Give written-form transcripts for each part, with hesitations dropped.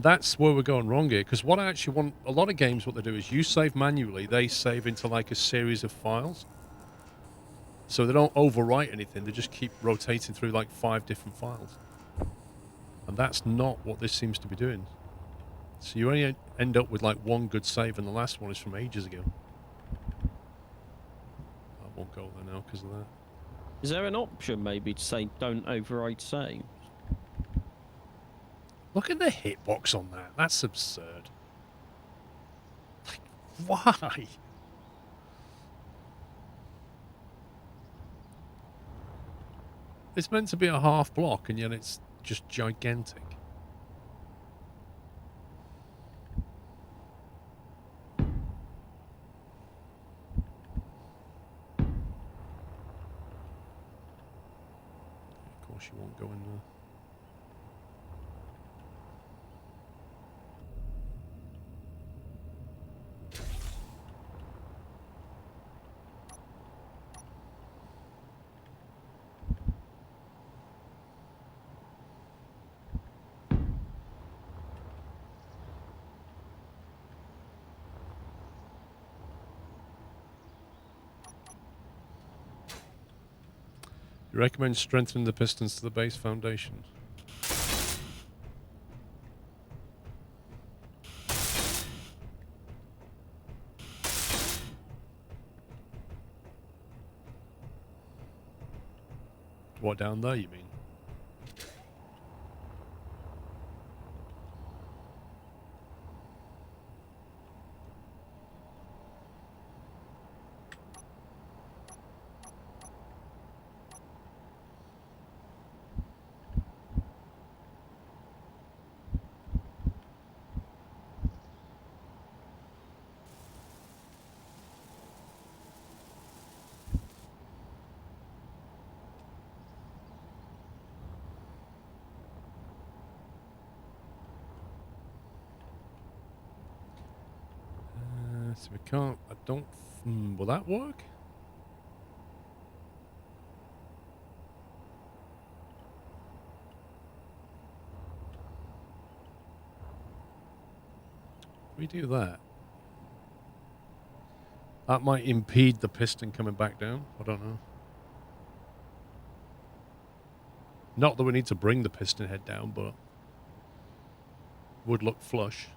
That's where we're going wrong here, because what I actually want, a lot of games, what they do is you save manually, they save into like a series of files. So they don't overwrite anything, they just keep rotating through like 5 different files. And that's not what this seems to be doing. So you only end up with like one good save, and the last one is from ages ago. I won't go there now because of that. Is there an option maybe to say don't override saves? Look at the hitbox on that. That's absurd. Like, why? It's meant to be a half block, and yet it's just gigantic. Of course, you won't go in there. You recommend strengthening the pistons to the base foundation. What, down there, you mean? So we can't, I don't, will that work? We do that. That might impede the piston coming back down. I don't know. Not that we need to bring the piston head down, but would look flush.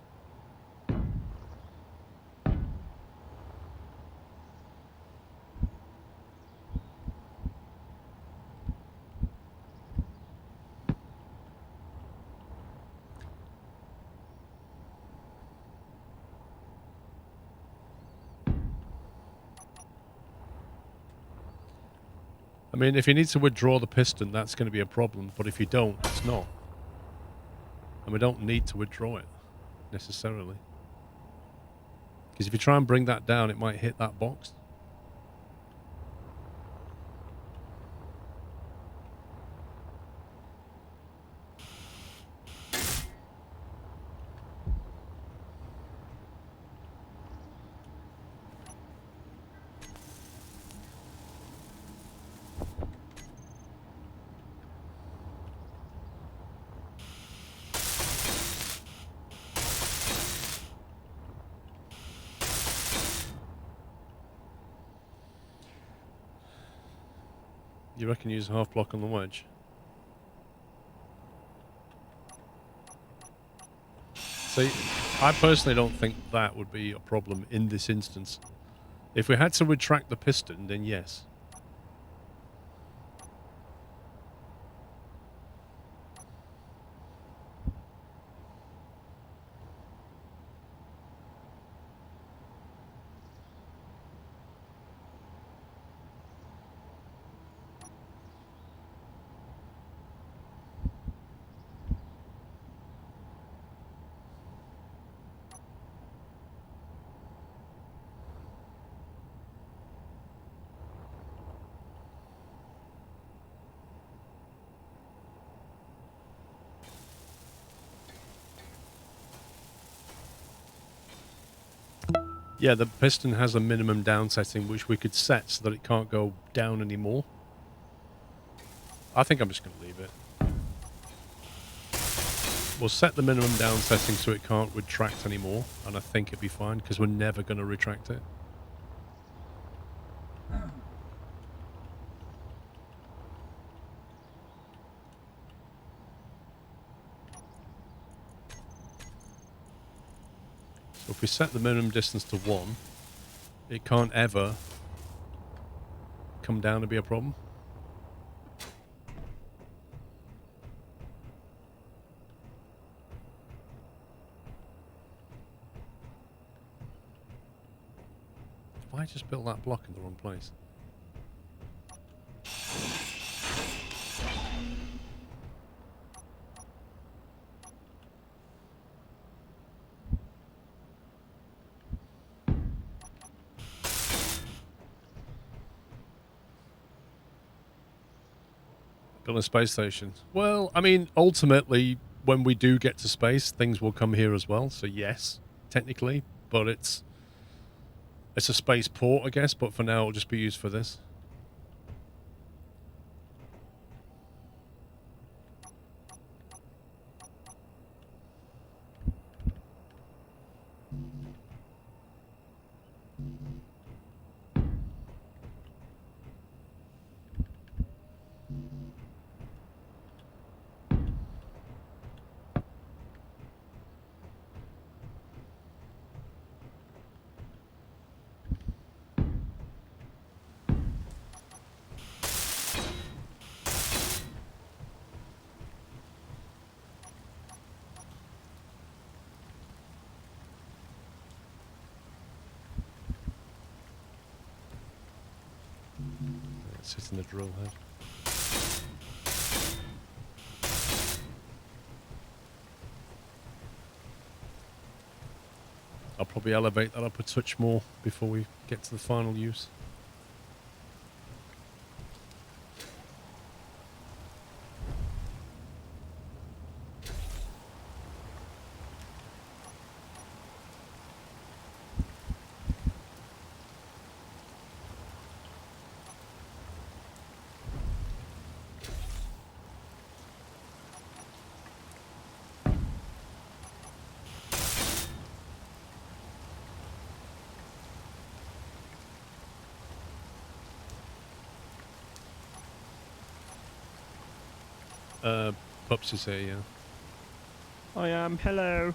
I mean, if you need to withdraw the piston, that's going to be a problem. But if you don't, it's not. And we don't need to withdraw it, necessarily. Because if you try and bring that down, it might hit that box. You reckon use a half block on the wedge? See, I personally don't think that would be a problem in this instance. If we had to retract the piston, then yes. Yeah, the piston has a minimum down setting which we could set so that it can't go down anymore. I think I'm just going to leave it. We'll set the minimum down setting so it can't retract anymore, and I think it'll be fine because we're never going to retract it. So if we set the minimum distance to 1, it can't ever come down to be a problem. I just built that block in the wrong place. Build a space station. Well, I mean, ultimately, when we do get to space, things will come here as well. So yes, technically, but it's a space port, I guess, but for now it'll just be used for this. Sits in the drill head. I'll probably elevate that up a touch more before we get to the final use. Pups is here, yeah. I am. Hello.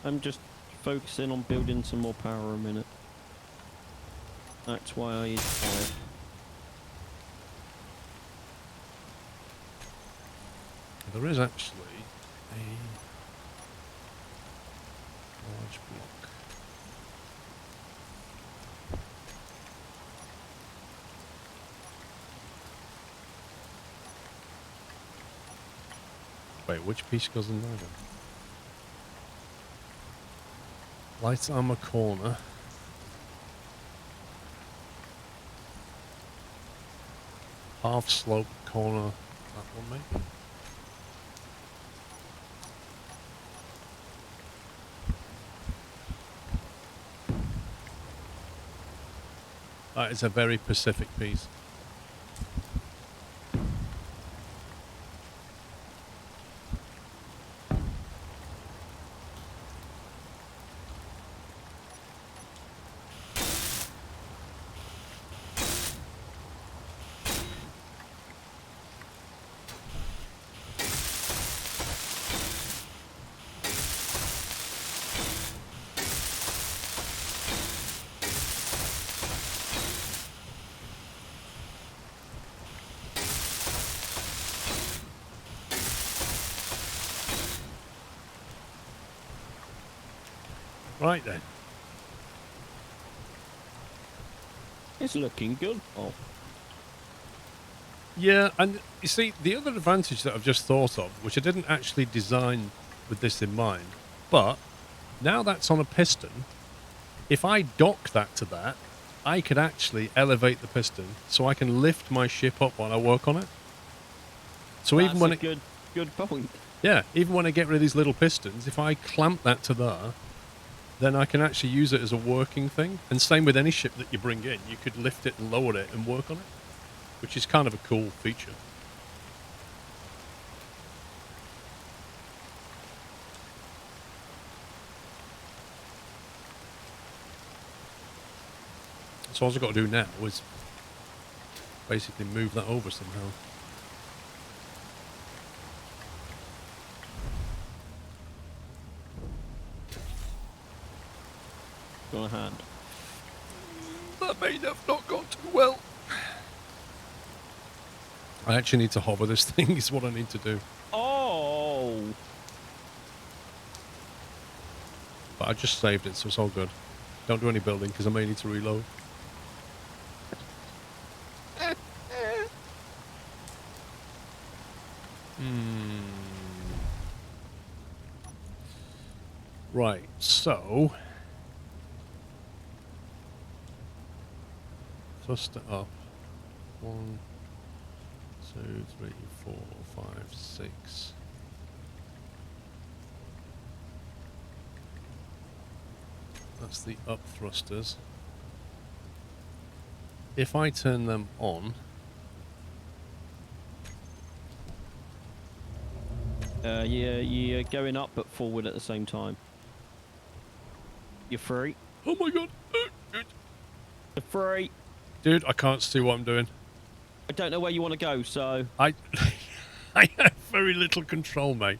I'm just focusing on building some more power a minute. That's why I is quiet. There is actually a large block. Wait, which piece goes in there then? Light armor corner. Half slope corner. That one, maybe? That is a very Pacific piece. Right then. It's looking good. Oh. Yeah, and you see, the other advantage that I've just thought of, which I didn't actually design with this in mind, but now that's on a piston, if I dock that to that, I could actually elevate the piston so I can lift my ship up while I work on it. So That's even when a good point. Yeah, even when I get rid of these little pistons, if I clamp that to there, then I can actually use it as a working thing. And same with any ship that you bring in, you could lift it and lower it and work on it, which is kind of a cool feature. So all I've got to do now is basically move that over somehow. Go on hand. That may have not gone too well. I actually need to hover this thing is what I need to do. Oh! But I just saved it, so it's all good. Don't do any building, because I may need to reload. Right, so... Thruster up. 1, 2, 3, 4, 5, 6. That's the up thrusters. If I turn them on... You're going up but forward at the same time. You're free. Oh my god! You're free. Dude, I can't see what I'm doing. I don't know where you want to go, so... I have very little control, mate.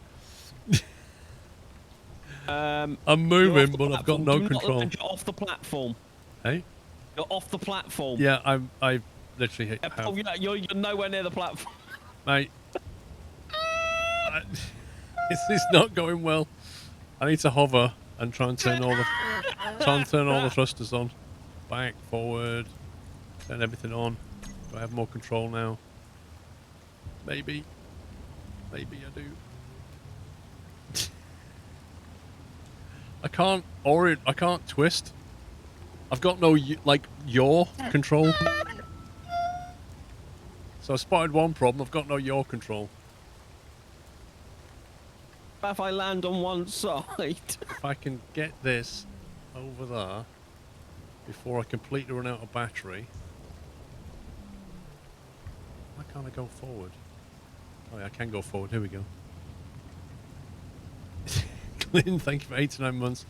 I'm moving, but I've got no control. You're off the platform. Hey? You're off the platform. Yeah, I literally hit. Oh, you're nowhere near the platform. Mate. This is not going well. I need to hover and try and turn all the thrusters on. Back, forward, turn everything on. Do I have more control now? Maybe. Maybe I do. I can't twist. I've got no yaw control. So I spotted one problem. I've got no yaw control. If I land on one side. If I can get this over there before I completely run out of battery. Why can't I go forward? Oh yeah, I can go forward. Here we go. Glyn, thank you for 89 months.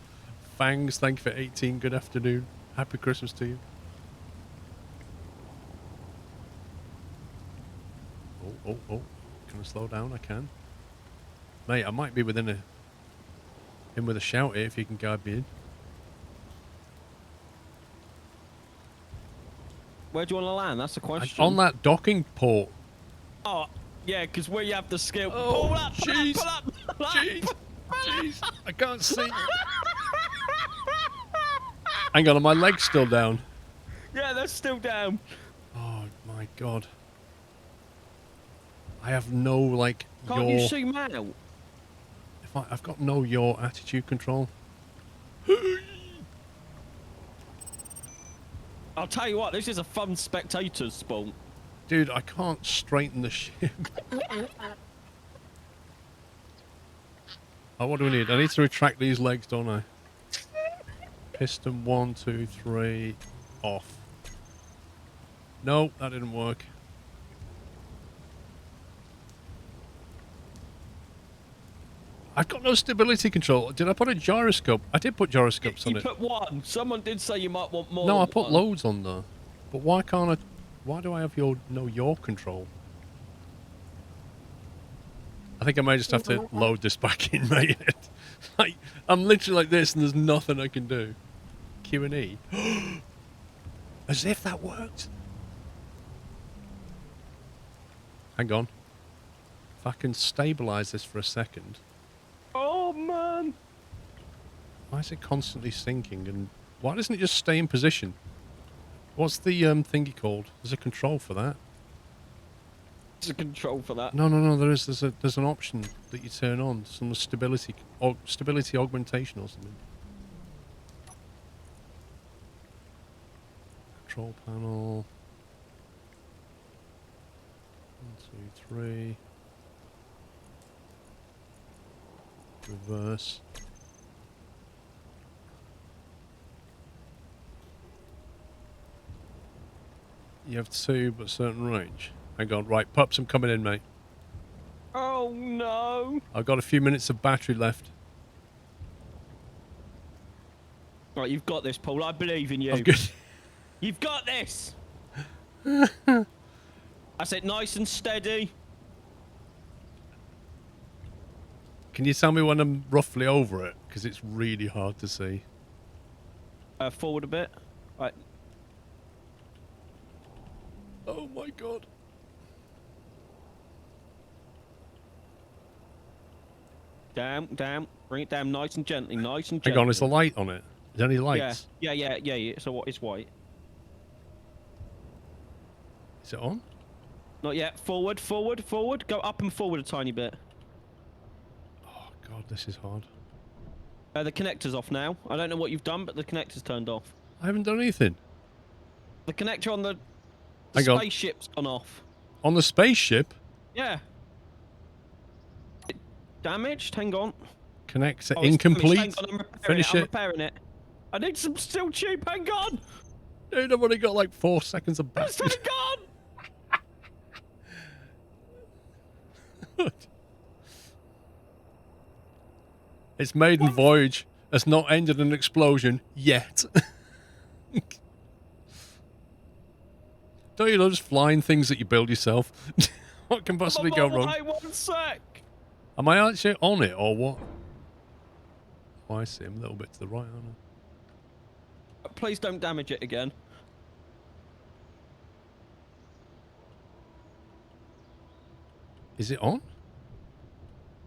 Fangs, thank you for 18. Good afternoon. Happy Christmas to you. Oh. Can I slow down? I can. Mate, I might be within in with a shout here if you can guide me in. Where do you want to land? That's the question. On that docking port. Oh, yeah, because where you have the skill. Oh, pull up, jeez. pull up, pull up. Jeez. I can't see. Hang on, are my legs still down? Yeah, they're still down. Oh, my God. I have no, Can't you zoom out? I've got no yaw attitude control. I'll tell you what, this is a fun spectator's spawn. Dude, I can't straighten the ship. Oh, what do we need? I need to retract these legs, don't I? Piston 1, 2, 3, off. No, that didn't work. I've got no stability control. Did I put a gyroscope? I did put gyroscopes on it. You put one. Someone did say you might want more. No, I than put one. loads on there. But why can't I... Why do I have no yaw control? I think I may just have to load this back in, mate. I'm literally like this and there's nothing I can do. Q&E. As if that worked. Hang on. If I can stabilise this for a second. Oh, man. Why is it constantly sinking? And why doesn't it just stay in position? What's the thingy called? There's a control for that. There's a control for that. No. There's an option that you turn on. Some stability augmentation or something. Control panel. 1, 2, 3. Reverse. You have 2, but certain range. Hang on, right, pups, I'm coming in, mate. Oh, no. I've got a few minutes of battery left. Right, you've got this, Paul. I believe in you. I'm good. You've got this. That's it, nice and steady. Can you tell me when I'm roughly over it? Because it's really hard to see. Forward a bit. Right. Oh my god. Down, down. Bring it down nice and gently, nice and Hang gently. on, is the light on it? Is there any lights? Yeah. So what? It's white. Is it on? Not yet. Forward. Go up and forward a tiny bit. Oh god, this is hard. The connector's off now. I don't know what you've done, but the connector's turned off. I haven't done anything. The connector on the Hang on. spaceship's gone off. On the spaceship? Yeah. Damaged? Hang on. Connector Oh, it's incomplete. damaged. Hang on, Finish I'm it. repairing it. I need some steel tube. Hang on. Dude, I've only got like 4 seconds of Hang battery. on. Its maiden voyage has not ended in an explosion yet. Don't you know just flying things that you build yourself? What can possibly go wrong? Hey, 1 sec. Am I actually on it or what? Oh, I see. I'm a little bit to the right, aren't I? Please don't damage it again. Is it on?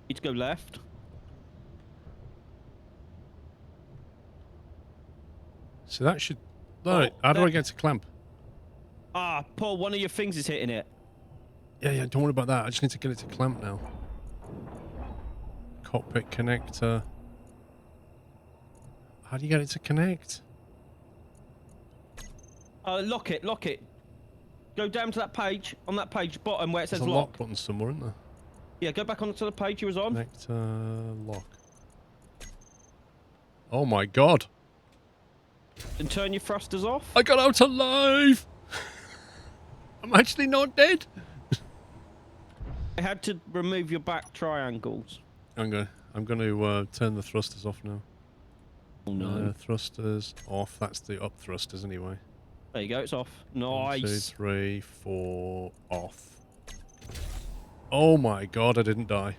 Need to go left. So that should... No, how do I get to clamp? Ah, Paul, one of your things is hitting it. Yeah, don't worry about that. I just need to get it to clamp now. Cockpit connector. How do you get it to connect? Lock it. Go down to that page, on that page, bottom where it says There's a lock. lock button somewhere, isn't there? Yeah, go back onto the page you was on. Connector, lock. Oh my god. And turn your thrusters off. I got out alive! I'm actually not dead. I had to remove your back triangles. I'm gonna turn the thrusters off now. Oh no. Thrusters off. That's the up thrusters anyway. There you go, it's off. 1, 2, Nice. 3, 4, off. Oh my god, I didn't die.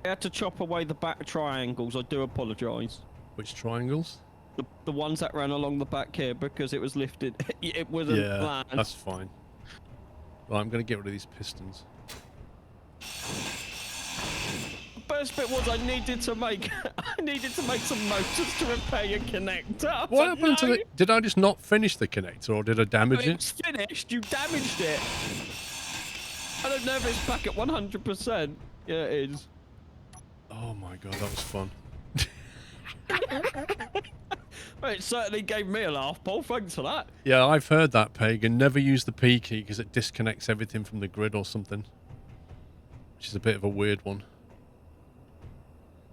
I had to chop away the back triangles. I do apologise. Which triangles? The ones that ran along the back here because it was lifted. It wasn't planned. That's fine. Right, I'm gonna get rid of these pistons. The first bit was I needed to make some motors to repair your connector. What happened to the... Did I just not finish the connector or did I damage it? It's finished. You damaged it. I don't know if it's back at 100%. Yeah, it is. Oh my god, that was fun. Well, it certainly gave me a laugh, Paul. Thanks for that. Yeah, I've heard that, Pagan. Never use the P key because it disconnects everything from the grid or something. Which is a bit of a weird one.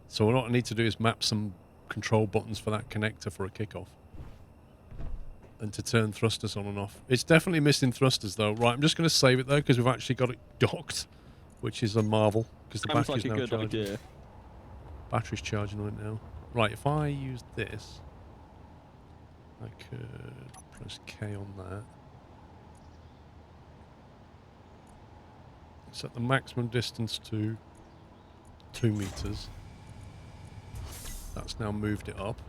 So what I need to do is map some control buttons for that connector for a kickoff. And to turn thrusters on and off. It's definitely missing thrusters though. Right, I'm just going to save it though because we've actually got it docked. Which is a marvel because the Sounds battery's like a now good charging. idea. Battery's charging on it now. Right, if I use this, I could press K on that. Set the maximum distance to 2 meters. That's now moved it up.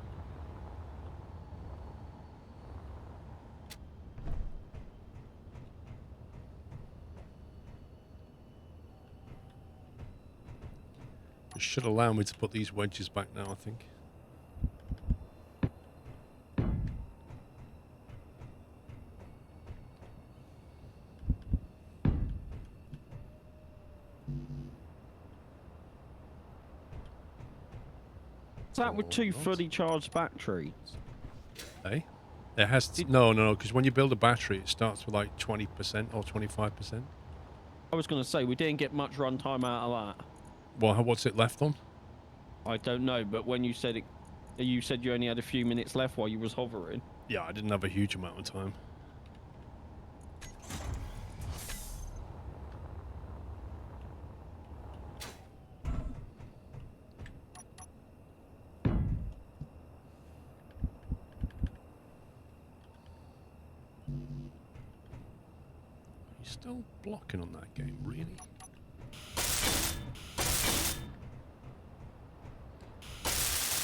It should allow me to put these wedges back now, I think. Is that with two fully charged batteries? Hey? It has to, no, because when you build a battery, it starts with like 20% or 25%. I was going to say, we didn't get much runtime out of that. Well, what's it left on? I don't know, but when you said it, you said you only had a few minutes left while you was hovering. Yeah, I didn't have a huge amount of time. still blocking on that game, really?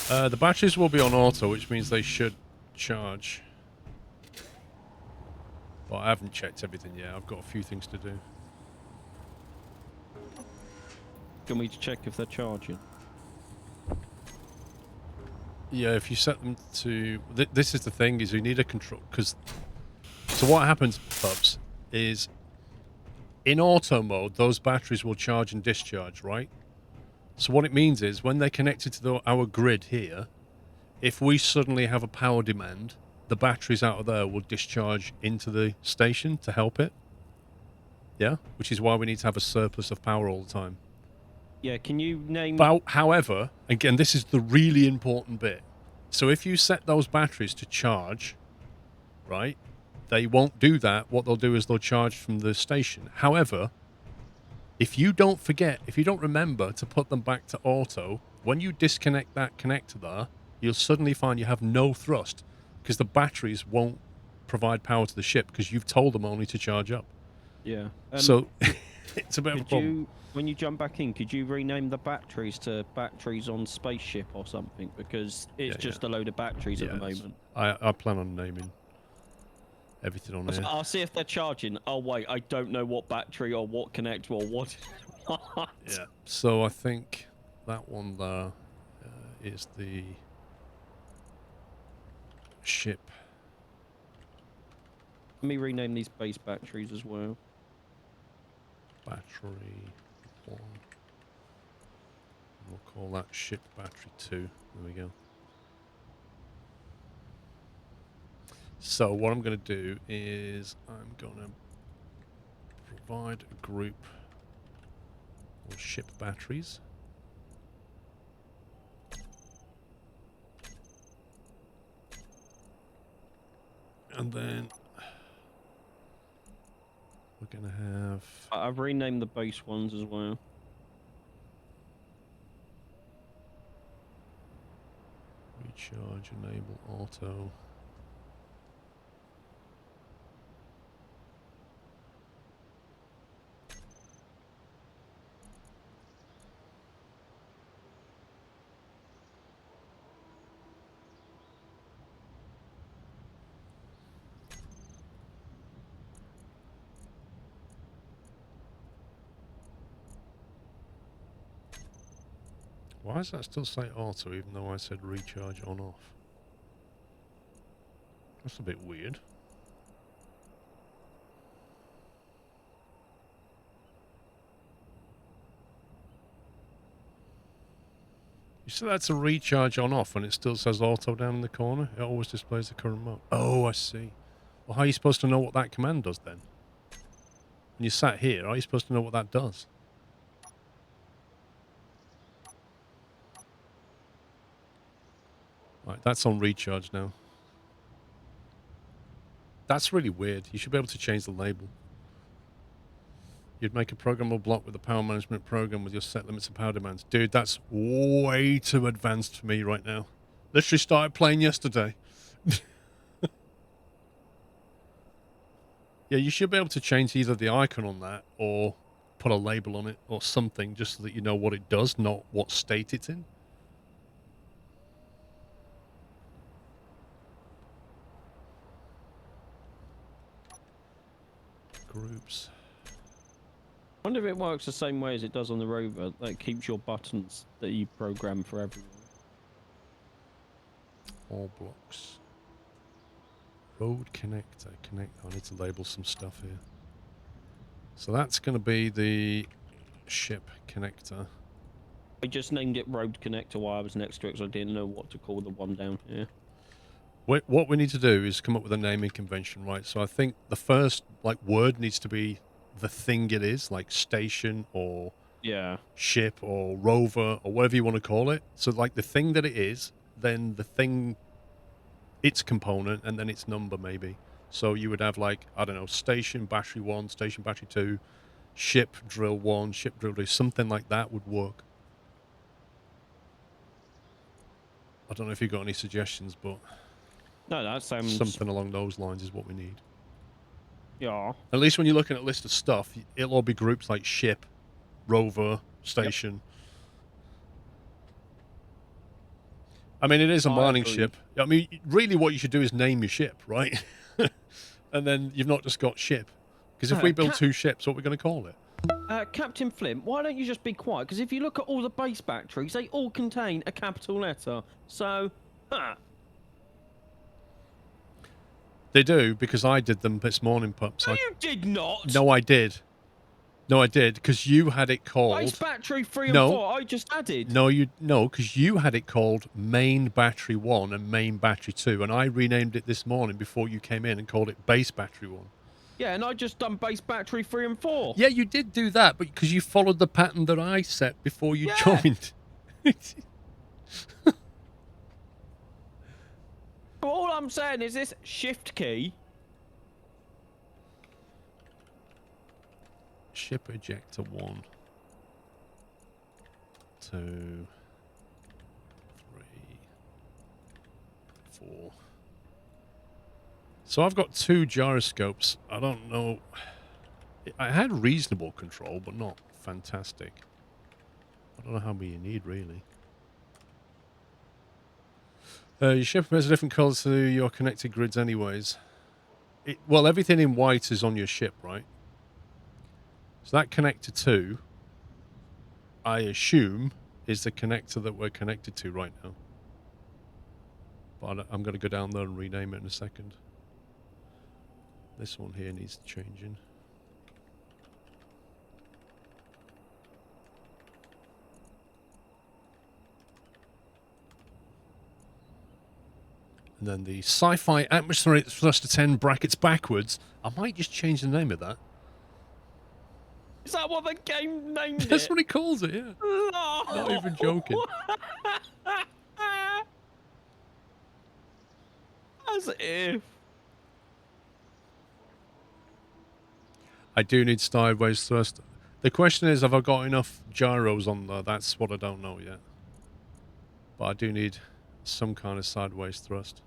The batteries will be on auto, which means they should charge. But I haven't checked everything yet. I've got a few things to do. Do you want me to check if they're charging? Yeah, if you set them to... this is the thing, is you need a control... Because... So what happens, pups, is... In auto mode, those batteries will charge and discharge, right? So what it means is, when they're connected to our grid here, if we suddenly have a power demand, the batteries out of there will discharge into the station to help it. Yeah? Which is why we need to have a surplus of power all the time. Yeah, can you name... But, however, again, this is the really important bit. So if you set those batteries to charge, right, they won't do that. What they'll do is they'll charge from the station. However, if you don't forget, if you don't remember to put them back to auto, when you disconnect that connector there, you'll suddenly find you have no thrust because the batteries won't provide power to the ship because you've told them only to charge up. Yeah. So it's a bit of a problem. When you jump back in, could you rename the batteries to batteries on spaceship or something? Because it's just a load of batteries at the moment. I plan on naming everything on there. I'll see if they're charging. Oh, wait, I don't know what battery or what connector or what. Yeah. So I think that one there is the ship. Let me rename these base batteries as well. Battery 1. We'll call that ship battery 2. There we go. So what I'm going to do is I'm going to provide a group of ship batteries. And then we're going to have... I've renamed the base ones as well. Recharge, enable, auto. Why does that still say auto even though I said recharge on off? That's a bit weird. You said that's a recharge on off and it still says auto down in the corner? It always displays the current mode. Oh, I see. Well, how are you supposed to know what that command does then? When you sat here, how are you supposed to know what that does? Right, that's on recharge now. That's really weird. You should be able to change the label. You'd make a programmable block with a power management program with your set limits of power demands. Dude, that's way too advanced for me right now. Literally started playing yesterday. Yeah, you should be able to change either the icon on that or put a label on it or something just so that you know what it does, not what state it's in. Groups. I wonder if it works the same way as it does on the rover. That keeps your buttons that you program for everyone. All blocks. Road connector. I need to label some stuff here. So that's going to be the ship connector. I just named it road connector while I was next to it because I didn't know what to call the one down here. What we need to do is come up with a naming convention, right? So I think the first word needs to be the thing it is, like station or ship or rover or whatever you want to call it. So like the thing that it is, then the thing, its component, and then its number maybe. So you would have like, I don't know, station battery 1, station battery 2, ship drill 1, ship drill 2, something like that would work. I don't know if you've got any suggestions, but no, that sounds... something along those lines is what we need. Yeah. At least when you're looking at a list of stuff, it'll all be groups like ship, rover, station. I mean, it is a I mining agree. ship. I mean, really what you should do is name your ship, right? And then you've not just got ship. Because if we build 2 ships, what are we going to call it? Captain Flint, why don't you just be quiet? Because if you look at all the base batteries, they all contain a capital letter. So, They do, because I did them this morning, Pups. No, you did not. No, I did. No, I did, because you had it called... Base battery 3 and 4, I just added. No, because you had it called main battery 1 and main battery 2, and I renamed it this morning before you came in and called it base battery 1. Yeah, and I just done base battery 3 and 4. Yeah, you did do that, but because you followed the pattern that I set before you joined. But all I'm saying is this shift key. Ship ejector 1, 2, 3, 4. So I've got 2 gyroscopes. I don't know. I had reasonable control, but not fantastic. I don't know how many you need, really. Your ship has a different color to your connected grids anyways. Well, everything in white is on your ship, right? So that connector 2, I assume, is the connector that we're connected to right now. But I'm going to go down there and rename it in a second. This one here needs changing. And then the sci-fi atmospheric thruster 10 brackets backwards. I might just change the name of that. Is that what the game named it? That's what he calls it, yeah. No. Not even joking. As if. I do need sideways thrust. The question is, have I got enough gyros on there? That's what I don't know yet. But I do need some kind of sideways thrust.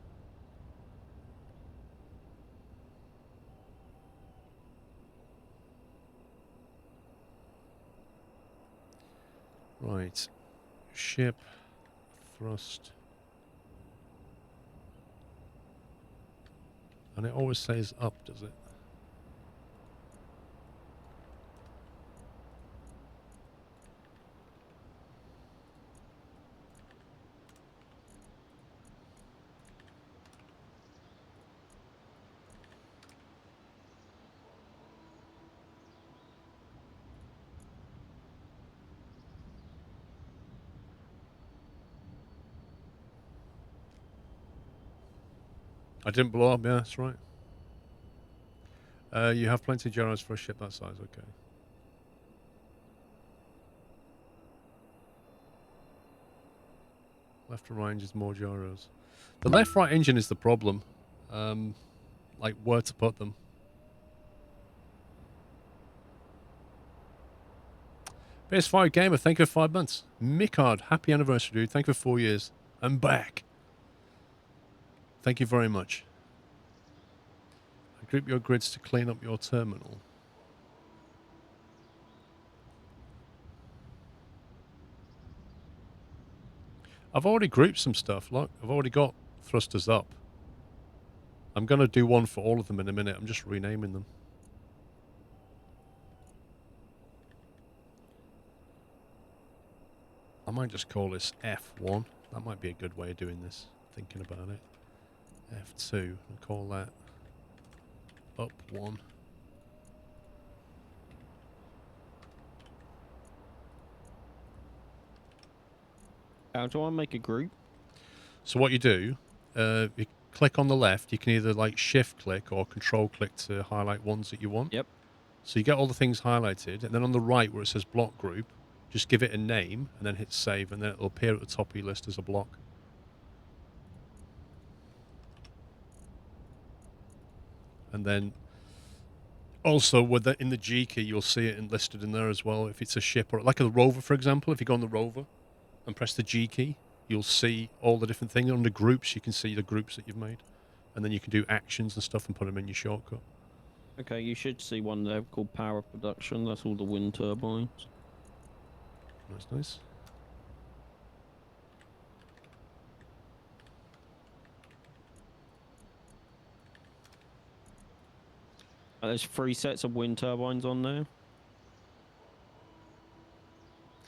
Right. Ship. Thrust. And it always says up, does it? I didn't blow up, yeah, that's right. You have plenty of gyros for a ship that size, okay. Left and right is more gyros. The left-right engine is the problem. Like, where to put them. PS5 Gamer, thank you for 5 months. Mickard, happy anniversary, dude. Thank you for 4 years. I'm back. Thank you very much. Group your grids to clean up your terminal. I've already grouped some stuff. Look, I've already got thrusters up. I'm going to do one for all of them in a minute. I'm just renaming them. I might just call this F1. That might be a good way of doing this, thinking about it. F2, I'll call that up 1. How do I make a group? So what you do, you click on the left. You can either like shift click or control click to highlight ones that you want. Yep. So you get all the things highlighted, and then on the right where it says block group, just give it a name and then hit save, and then it'll appear at the top of your list as a block. And then also in the G key, you'll see it listed in there as well. If it's a ship or like a rover, for example, if you go on the rover and press the G key, you'll see all the different things. Under groups, you can see the groups that you've made. And then you can do actions and stuff and put them in your shortcut. Okay, you should see one there called power production. That's all the wind turbines. That's nice. There's 3 sets of wind turbines on there.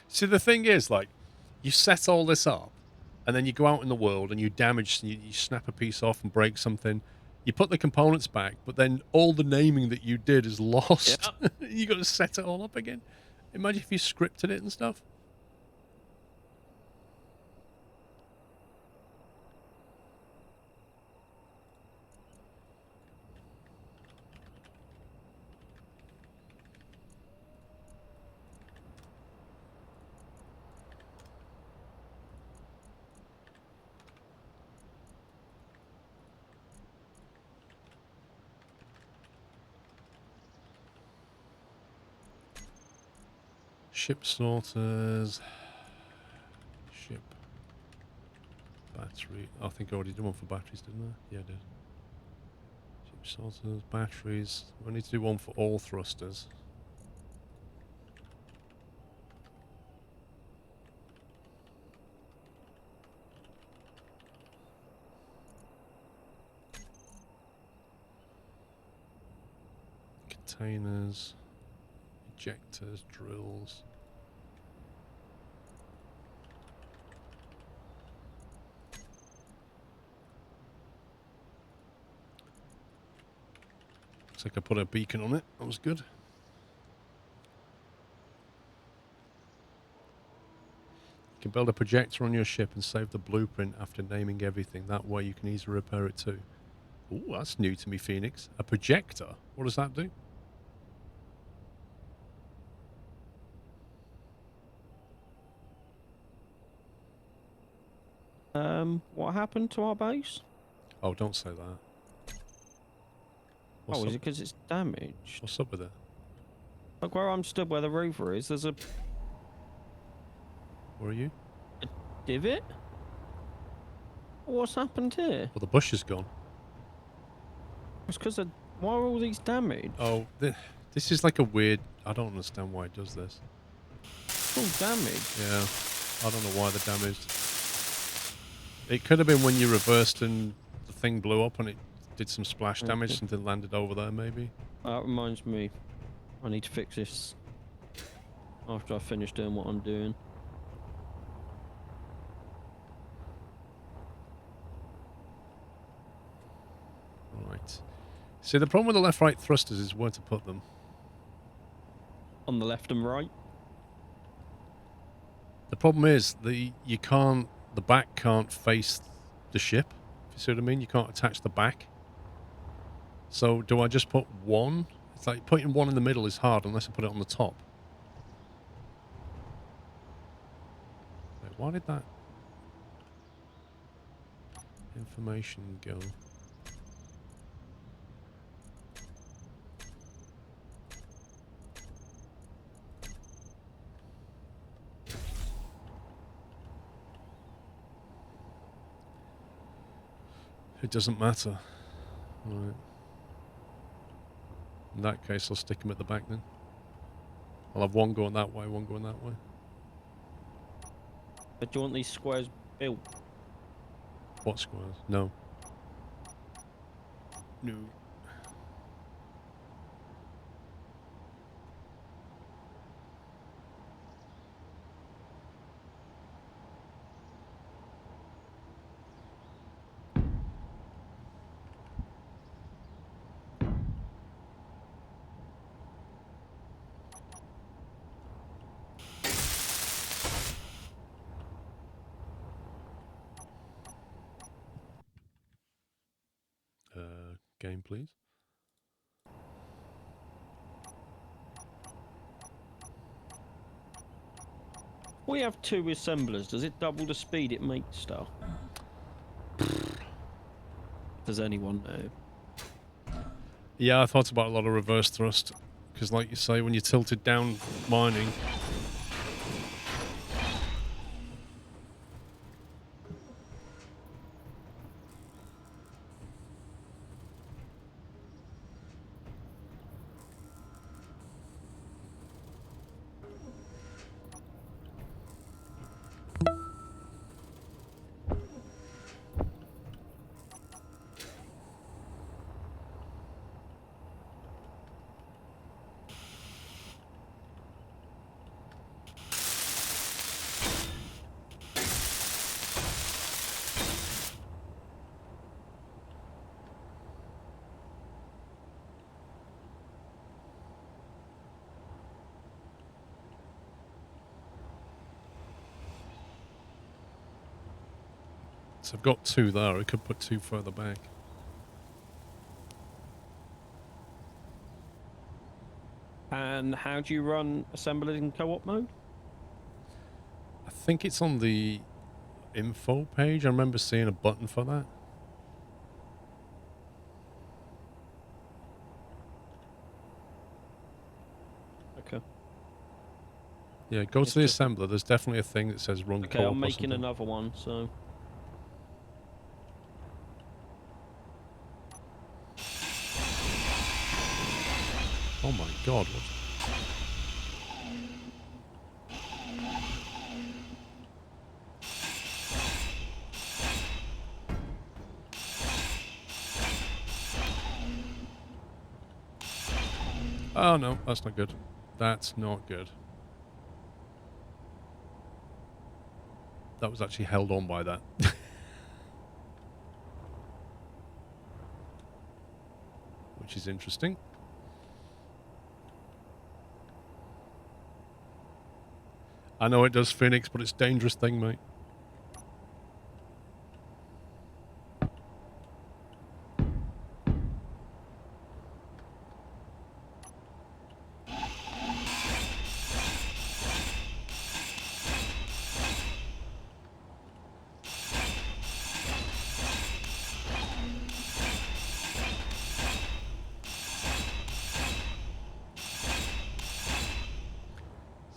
See, the thing is, like, you set all this up, and then you go out in the world and you damage, you snap a piece off and break something. You put the components back, but then all the naming that you did is lost. Yep. You got to set it all up again. Imagine if you scripted it and stuff. Ship sorters. Ship. Battery. I think I already did one for batteries, didn't I? Yeah, I did. Ship sorters, batteries. We need to do one for all thrusters. Containers. Ejectors, drills. Looks like I put a beacon on it. That was good. You can build a projector on your ship and save the blueprint after naming everything. That way you can easily repair it too. Ooh, that's new to me, Phoenix. A projector? What does that do? What happened to our base? Oh, don't say that. What's Oh, is up? it because it's damaged? What's up with it? Look where I'm stood, where the rover is. There's a Where are you? divot. What's happened here? Well, the bush is gone. It's because of why are all these damaged? Oh, this is like a weird... I don't understand why it does this. It's all damaged. Yeah, I don't know why they're damaged. It could have been when you reversed and the thing blew up and it did some splash damage. Okay. Something landed over there, maybe. That reminds me, I need to fix this after I finish doing what I'm doing. Right. See, the problem with the left-right thrusters is where to put them. On the left and right. The problem is the back can't face the ship. If you see what I mean, you can't attach the back. So do I just put one? It's like putting one in the middle is hard unless I put it on the top. Wait, why did that information go? It doesn't matter. Right. In that case, I'll stick them at the back then. I'll have one going that way, one going that way. But do you want these squares built? What squares? No. No. Game, please. We have 2 assemblers. Does it double the speed it makes stuff? Does anyone know? Yeah, I thought about a lot of reverse thrust. Because like you say, when you're tilted down mining... So I've got 2 there. I could put 2 further back. And how do you run assemble it in co-op mode? I think it's on the info page. I remember seeing a button for that. Okay. Yeah, go It's to the just... assembler. There's definitely a thing that says run Okay, co-op I'm or making something. another one, so... Oh my god, what? Oh no, that's not good. That's not good. That was actually held on by that. Which is interesting. I know it does Phoenix, but it's a dangerous thing, mate.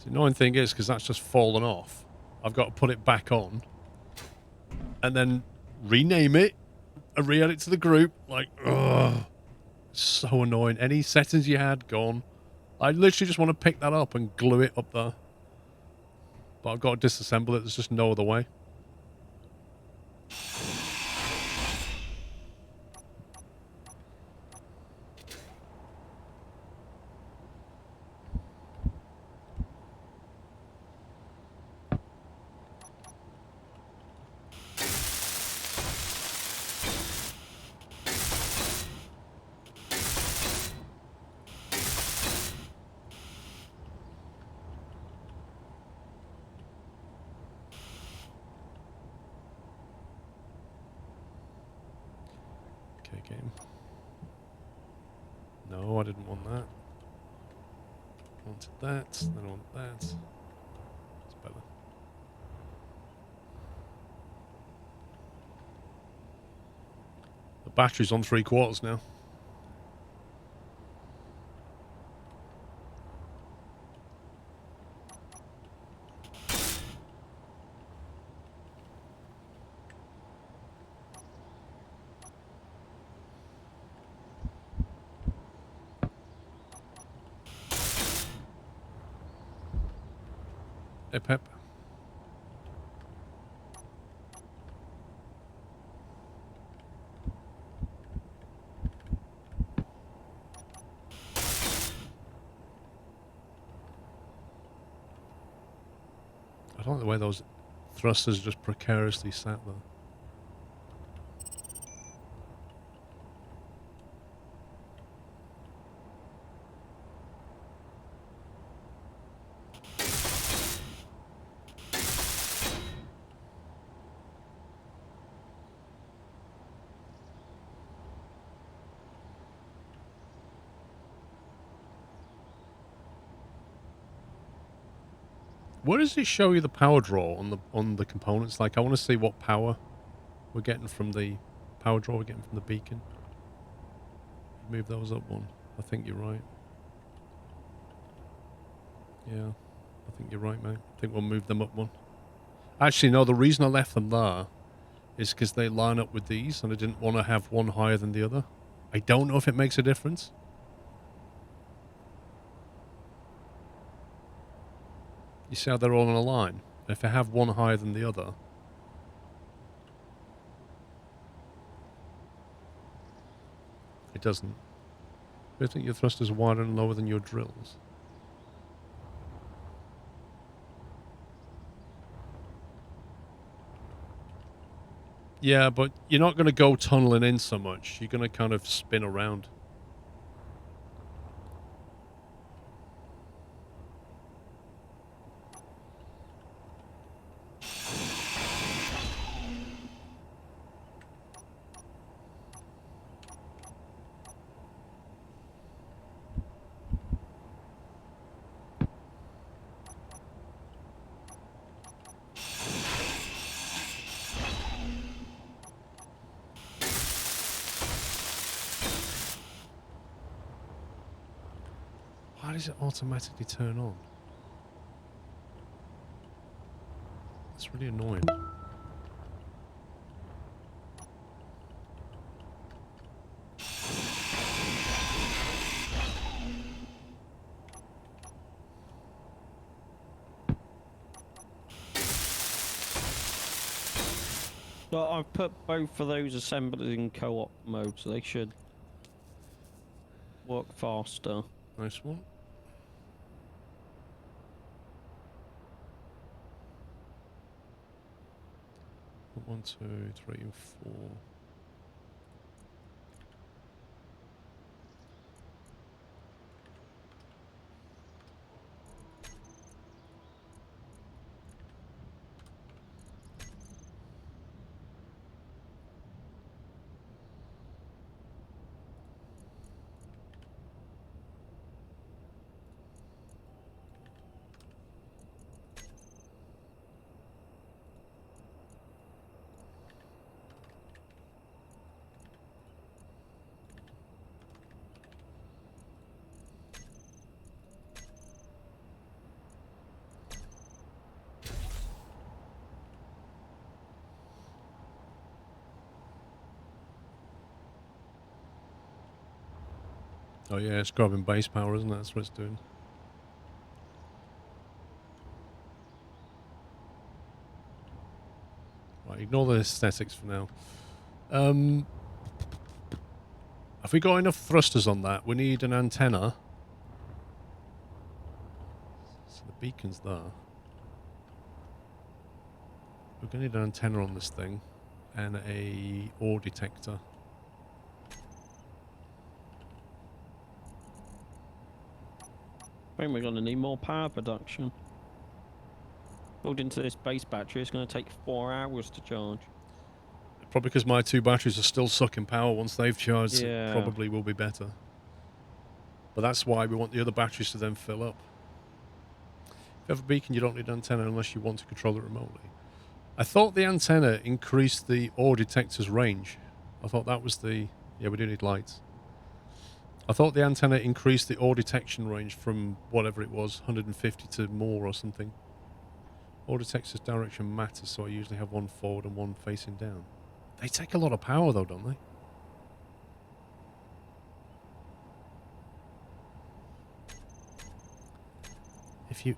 The annoying thing is, because that's just fallen off, I've got to put it back on and then rename it and re-add it to the group. Like, ugh. So annoying. Any settings you had, gone. I literally just want to pick that up and glue it up there. But I've got to disassemble it. There's just no other way. Okay, game. No, I didn't want that. I wanted that. Then I want that. It's better. The battery's on 3/4 now. Hey, Pep. I don't like the way those thrusters just precariously sat there. Where does it show you the power draw on the components? Like, I want to see what power we're getting from the power draw we're getting from the beacon. Move those up one. I think you're right. Yeah, I think you're right, mate. I think we'll move them up one. Actually, no, the reason I left them there is because they line up with these, and I didn't want to have one higher than the other. I don't know if it makes a difference. You see how they're all in a line? If I have one higher than the other... It doesn't. I think your thrusters are wider and lower than your drills. Yeah, but you're not going to go tunneling in so much. You're going to kind of spin around. Why does it automatically turn on? It's really annoying. Well, I've put both of those assemblers in co-op mode, so they should work faster. Nice one. One, two, three, and four. Oh yeah, it's grabbing base power, isn't it? That's what it's doing. Right, ignore the aesthetics for now. Have we got enough thrusters on that? We need an antenna. So the beacon's there. We're going to need an antenna on this thing. And a ore detector. I think we're going to need more power production. According to this base battery, it's going to take 4 hours to charge. Probably because my two batteries are still sucking power. Once they've charged, Yeah. it probably will be better. But that's why we want the other batteries to then fill up. If you have a beacon, you don't need an antenna unless you want to control it remotely. I thought the antenna increased the ore detector's range. I thought that was the... Yeah, we do need lights. I thought the antenna increased the ore detection range from whatever it was, 150 to more or something. Ore detector's direction matters, so I usually have one forward and one facing down. They take a lot of power though, don't they?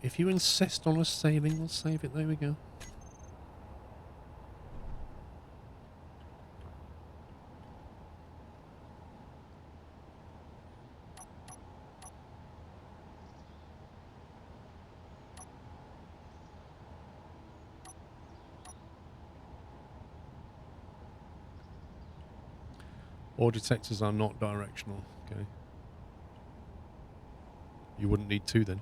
If you insist on us saving, we'll save it. There we go. Ore detectors are not directional, okay. You wouldn't need two then.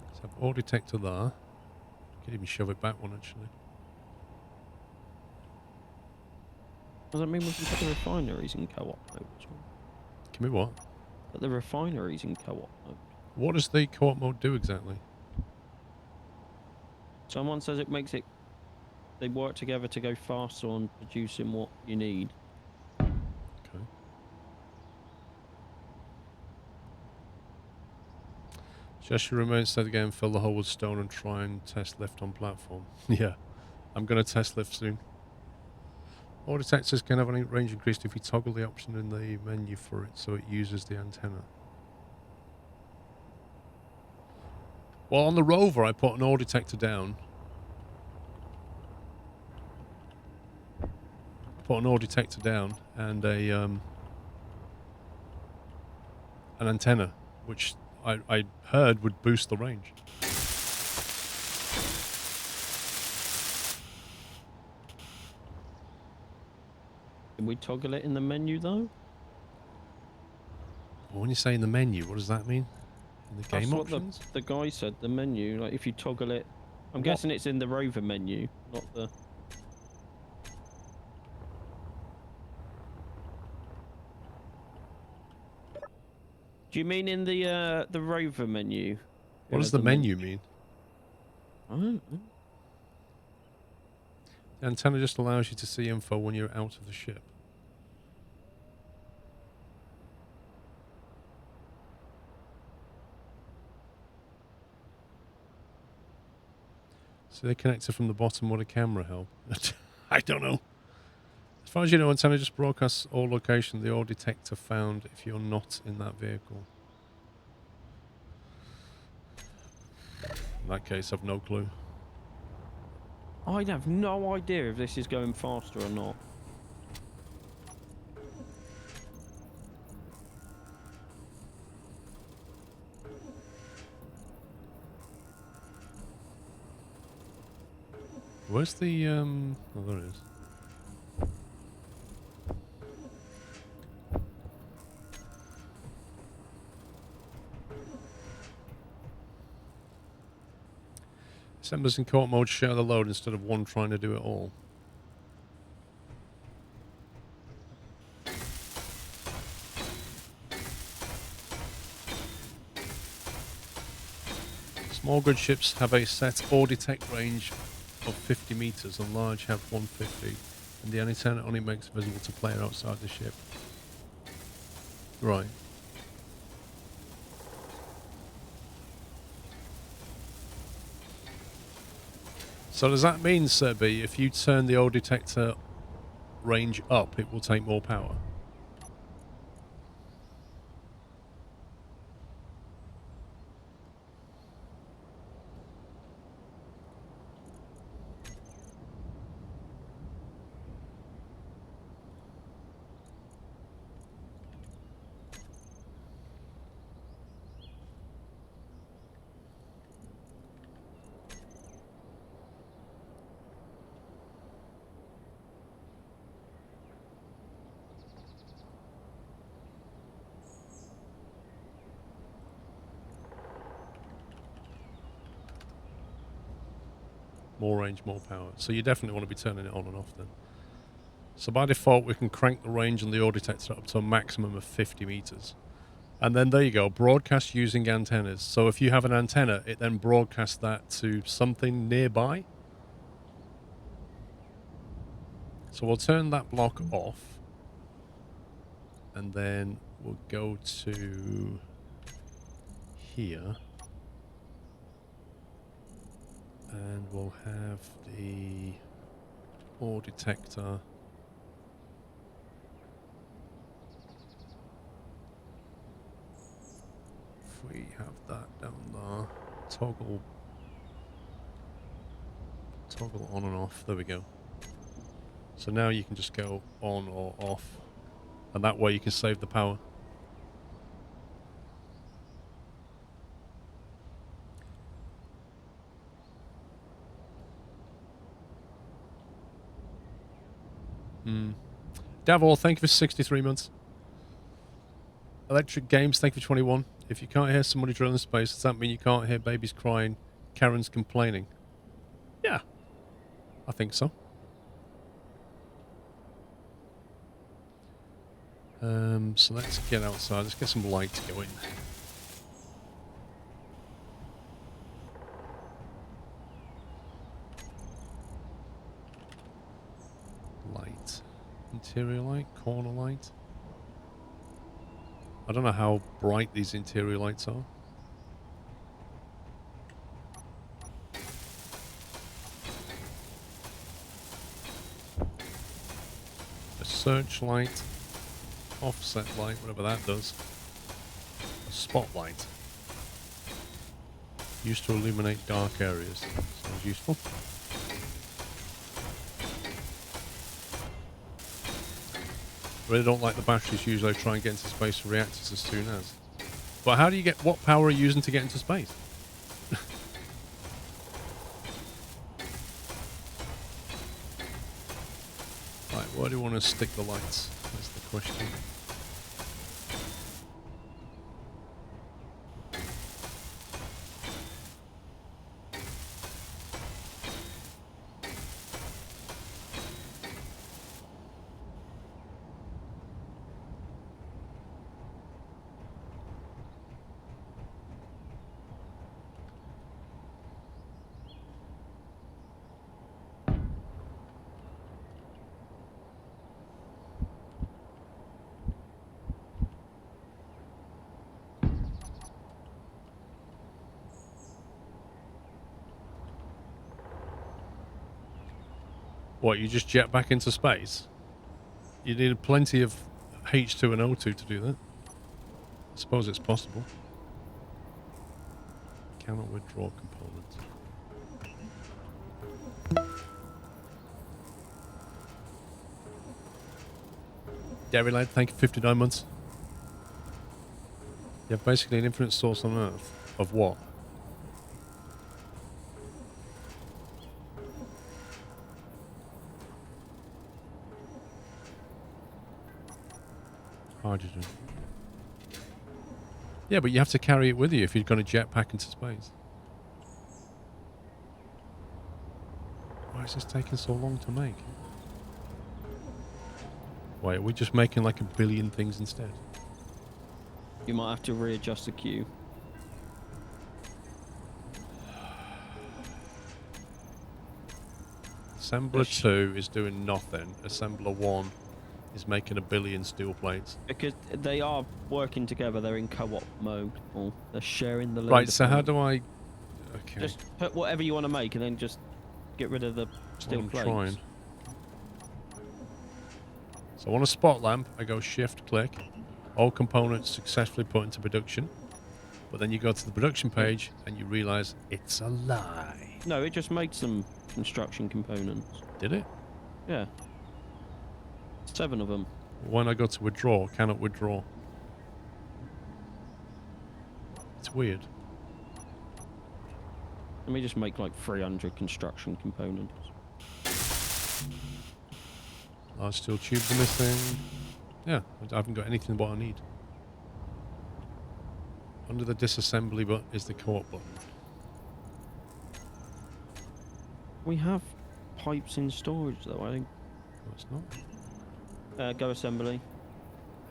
Let's have ore detector there. Could even shove it back one actually. Does that mean we can put the refineries in co-op mode as well? Can we what? Put the refineries in co-op mode. What does the co-op mode do exactly? Someone says it makes it... They work together to go faster on producing what you need. Okay. Just remain set again, fill the hole with stone and try and test lift on platform. Yeah, I'm going to test lift soon. Ore detectors can have a range increased if you toggle the option in the menu for it so it uses the antenna. Well, on the rover I put an ore detector down. Put an ore detector down and a an antenna, which I heard would boost the range. Can we toggle it in the menu though? Well, when you say in the menu, what does that mean? In the game That's options? what the guy said, the menu. Like if you toggle it... I'm What? guessing it's in the rover menu, not the... Do you mean in the rover menu? What does the menu mean? I don't know. The antenna just allows you to see info when you're out of the ship. So the connector from the bottom, would a camera help? I don't know. As far as you know, antenna just broadcasts all location the all detector found if you're not in that vehicle. In that case, I've no clue. I have no idea if this is going faster or not. Where's the, oh, there it is. Assemblers in court mode share the load instead of one trying to do it all. Small good ships have a set or detect range of 50 meters and large have 150, and the antenna only makes it visible to player outside the ship. Right. So does that mean, Sir B, if you turn the old detector range up, it will take more power? More range, more power. So you definitely want to be turning it on and off then. So by default, we can crank the range on the ore detector up to a maximum of 50 meters. And then there you go, broadcast using antennas. So if you have an antenna, it then broadcasts that to something nearby. So we'll turn that block off. And then we'll go to here. And we'll have the ore detector. If we have that down there, toggle on and off. There we go. So now you can just go on or off, and that way you can save the power. Davor, thank you for 63 months. Electric Games, thank you for 21. If you can't hear somebody drilling space, does that mean you can't hear babies crying, Karen's complaining? Yeah, I think so. So let's get outside. Let's get some light going. Light. Interior light, corner light. I don't know how bright these interior lights are. A searchlight, offset light, whatever that does. A spotlight. Used to illuminate dark areas. Sounds useful. Really don't like the batteries used. I try and get into space for reactors as soon as. But how do you get... What power are you using to get into space? Right, where do you want to stick the lights? That's the question. What, you just jet back into space? You need plenty of H2 and O2 to do that. I suppose it's possible. Cannot withdraw components. Derry Lad, thank you, 59 months. You have basically an infinite source on Earth. Of what? Hydrogen. Yeah, but you have to carry it with you if you're going to jetpack into space. Why is this taking so long to make? Wait, are we just making like a billion things instead? You might have to readjust the queue. Assembler 2 is doing nothing. Assembler 1 is making a billion steel plates. Because they are working together. They're in co-op mode. Or they're sharing the load. Right, so how do I... Okay. Just put whatever you want to make and then just get rid of the steel plates. Trying. So on a spot lamp, I go shift click. All components successfully put into production. But then you go to the production page and you realise it's a lie. No, it just made some construction components. Did it? Yeah. 7 of them. When I go to withdraw, cannot withdraw. It's weird. Let me just make like 300 construction components. Large steel tubes in this thing. Yeah, I haven't got anything what I need. Under the disassembly button is the co-op button. We have pipes in storage though, I think. No, it's not. Go assembly.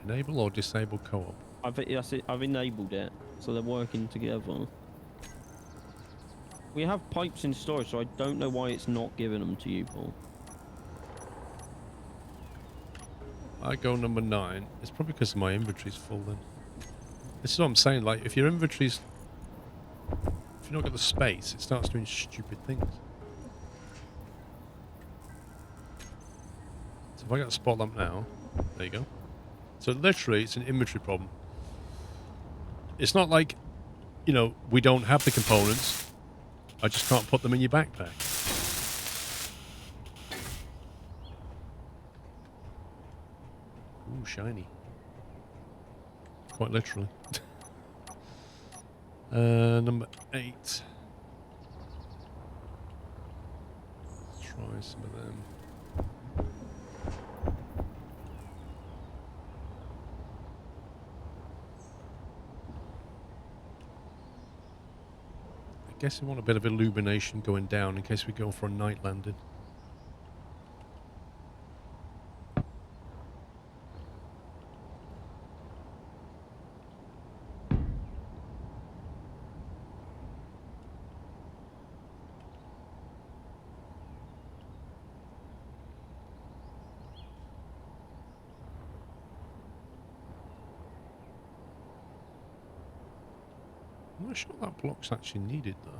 Enable or disable co-op? I've enabled it, so they're working together. We have pipes in storage, so I don't know why it's not giving them to you, Paul. I go number 9. It's probably because my inventory's full then. This is what I'm saying, like, if your inventory's... If you've not got the space, it starts doing stupid things. So if I get a spot lamp now, there you go. So literally, it's an inventory problem. It's not like, you know, we don't have the components. I just can't put them in your backpack. Ooh, shiny. Quite literally. Number 8. Let's try some of them. I guess we want a bit of illumination going down in case we go for a night landing. I'm not sure that block's actually needed though.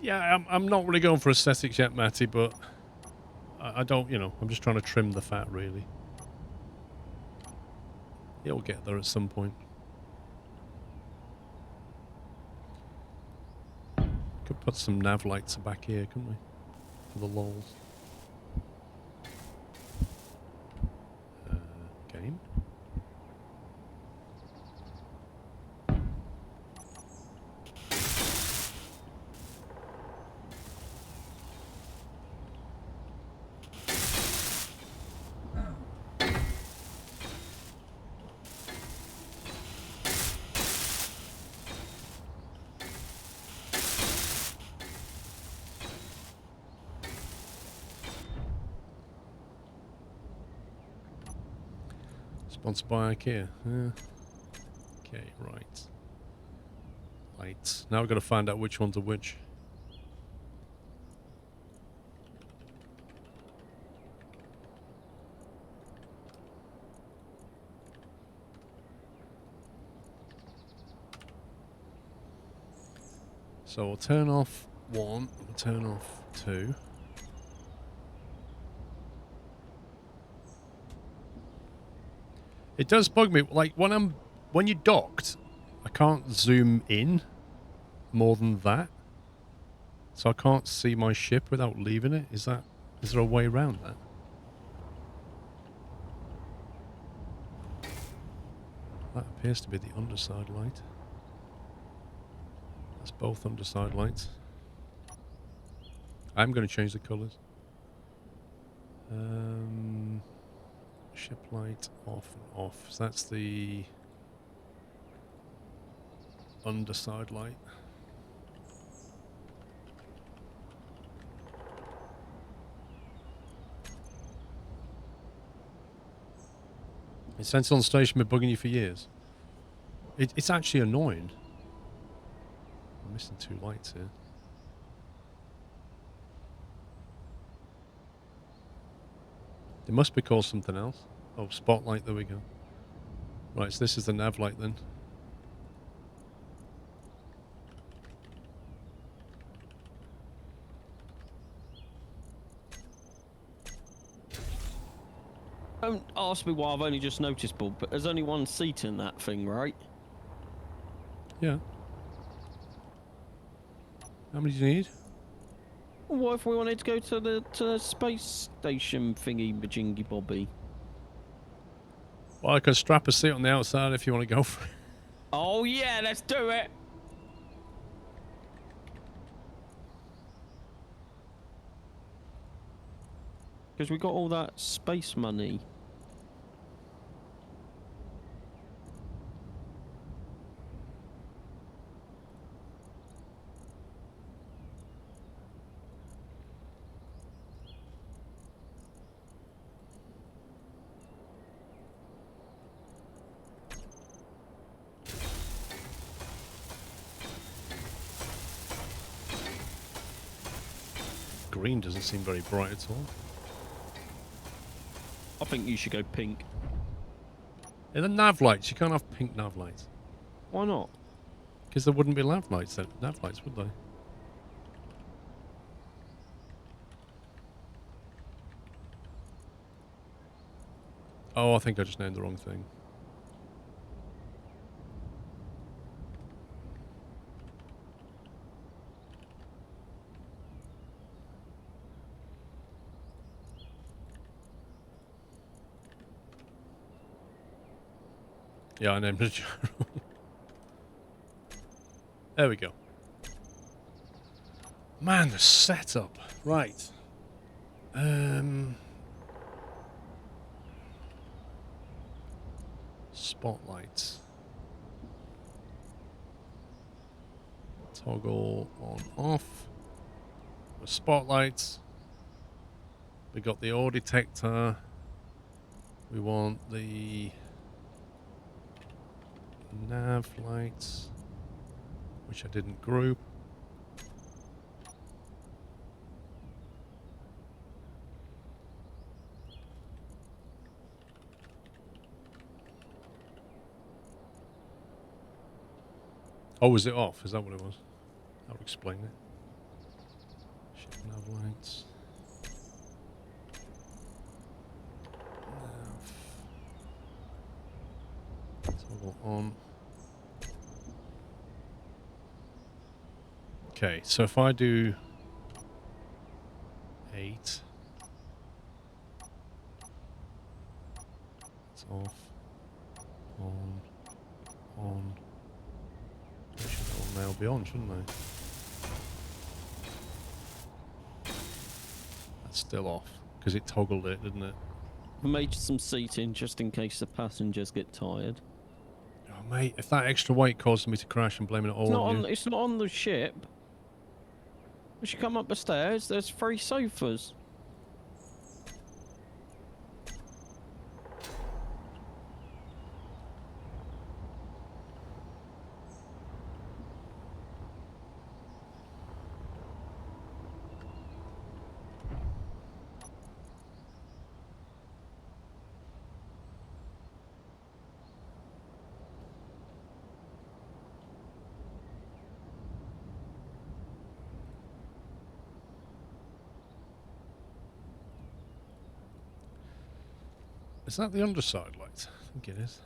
Yeah, I'm not really going for aesthetics yet, Matty, but I don't, you know, I'm just trying to trim the fat, really. It'll get there at some point. Could put some nav lights back here, couldn't we? For the lols. Game. Sponsored by IKEA. Okay, right. Lights. Now we've got to find out which ones are which. So we'll turn off 1, we'll turn off 2. It does bug me, like when you're docked, I can't zoom in more than that. So I can't see my ship without leaving it. Is there a way around that? That appears to be the underside light. That's both underside lights. I'm going to change the colours. Ship light off and off. So that's the underside light. It's sensor on station been bugging you for years. It's actually annoying. I'm missing 2 lights here. It must be called something else. Oh, spotlight, there we go. Right, so this is the nav light then. Don't ask me why I've only just noticed, Bob, but there's only one seat in that thing, right? Yeah. How many do you need? What if we wanted to go to the space station thingy majingy bobby? Well, I can strap a seat on the outside if you want to go for it. Oh yeah, let's do it! Because we got all that space money. Green doesn't seem very bright at all. I think you should go pink. Yeah, the nav lights. You can't have pink nav lights. Why not? Because there wouldn't be nav lights then. Nav lights, would they? Oh, I think I just named the wrong thing. Yeah, I named it general. There we go. Man, the setup. Right. Spotlights. Toggle on off. The spotlights. We got the ore detector. We want the nav lights, which I didn't group. Oh, was it off? Is that what it was? That would explain it. Ship nav lights. Nav. Toggle on. Okay, so if I do 8, it's off, on. They should all now be on, shouldn't they? That's still off because it toggled it, didn't it? I made some seating just in case the passengers get tired. Oh, mate, if that extra weight caused me to crash and blaming it all on you. It's not on the ship. We should come up the stairs. There's 3 sofas. Is that the underside light? I think it is.